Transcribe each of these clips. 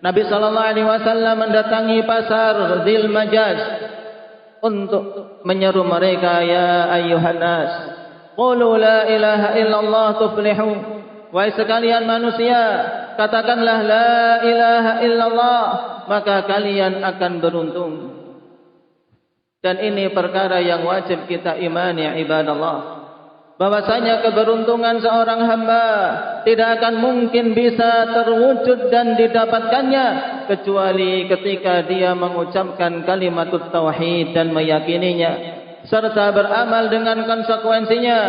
Nabi sallallahu alaihi wasallam mendatangi pasar Dzil Majaz untuk menyeru mereka, ya ayyuhan nas, qulu la ilaha illallah tuflihu. Wahai sekalian manusia, katakanlah la ilaha illallah, maka kalian akan beruntung. Dan ini perkara yang wajib kita imani, ibadallah. Bahwasanya keberuntungan seorang hamba tidak akan mungkin bisa terwujud dan didapatkannya kecuali ketika dia mengucapkan kalimatut tauhid dan meyakininya serta beramal dengan konsekuensinya.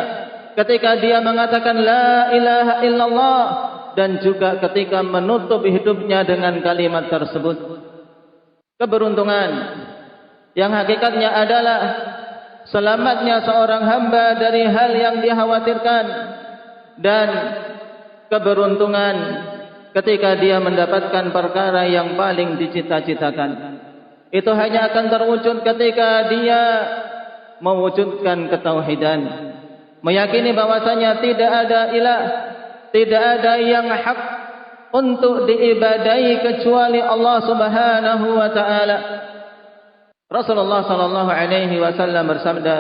Ketika dia mengatakan la ilaha illallah dan juga ketika menutup hidupnya dengan kalimat tersebut. Keberuntungan yang hakikatnya adalah selamatnya seorang hamba dari hal yang dikhawatirkan, dan keberuntungan ketika dia mendapatkan perkara yang paling dicita-citakan. Itu hanya akan terwujud ketika dia mewujudkan ketauhidan, meyakini bahwasanya tidak ada ilah, tidak ada yang hak untuk diibadahi kecuali Allah Subhanahu wa taala. Rasulullah sallallahu alaihi wasallam bersabda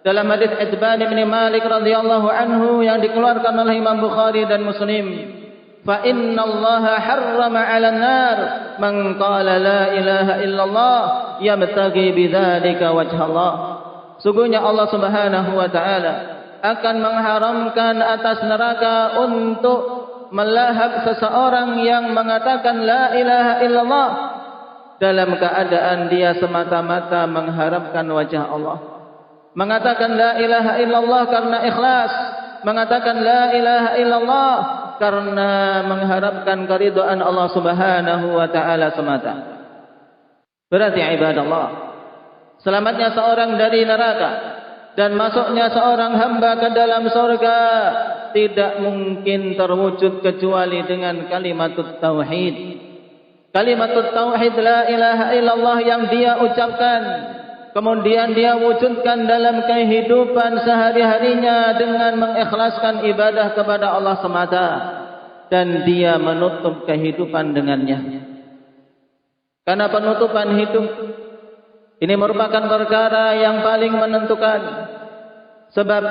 dalam hadis Itban bin Malik radhiyallahu anhu yang dikeluarkan oleh Imam Bukhari dan Muslim, fa innallaha harrama 'alan nar man qala la ilaha illallah yabtaghi bidzalika wajhallah. Sungguhnya Allah Subhanahu wa taala akan mengharamkan atas neraka untuk melahap seseorang yang mengatakan la ilaha illallah dalam keadaan dia semata-mata mengharapkan wajah Allah. Mengatakan la ilaha illallah karena ikhlas, mengatakan la ilaha illallah karena mengharapkan keridhaan Allah Subhanahu wa taala semata. Berarti ibadallah, selamatnya seorang dari neraka dan masuknya seorang hamba ke dalam surga tidak mungkin terwujud kecuali dengan kalimatut tauhid. Kalimatut tauhid la ilaha illallah yang dia ucapkan, kemudian dia wujudkan dalam kehidupan sehari-harinya dengan mengikhlaskan ibadah kepada Allah semata, dan dia menutup kehidupan dengannya. Karena penutupan hidup ini merupakan perkara yang paling menentukan, sebab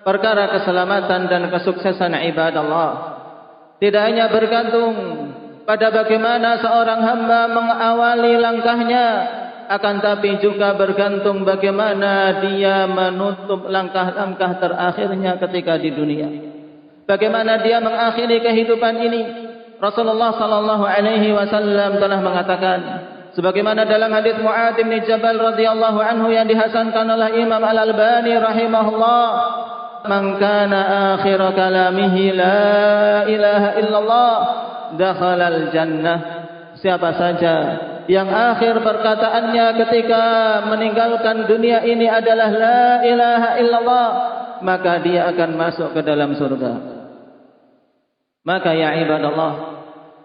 perkara keselamatan dan kesuksesan ibadallah tidak hanya bergantung pada bagaimana seorang hamba mengawali langkahnya, akan tapi juga bergantung bagaimana dia menutup langkah-langkah terakhirnya ketika di dunia. Bagaimana dia mengakhiri kehidupan ini. Rasulullah sallallahu alaihi wasallam telah mengatakan, sebagaimana dalam hadis Mu'adz bin Jabal radhiyallahu anhu yang dihasankan oleh Imam Al-Albani rahimahullah, man kana akhir kalamihi la ilaha illallah dakhalal jannah. Siapa saja yang akhir perkataannya ketika meninggalkan dunia ini adalah la ilaha illallah, maka dia akan masuk ke dalam surga. Maka ya ibadallah,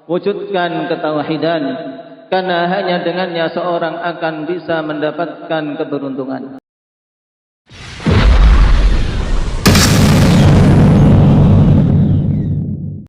wujudkan ketauhidan, karena hanya dengannya seorang akan bisa mendapatkan keberuntungan.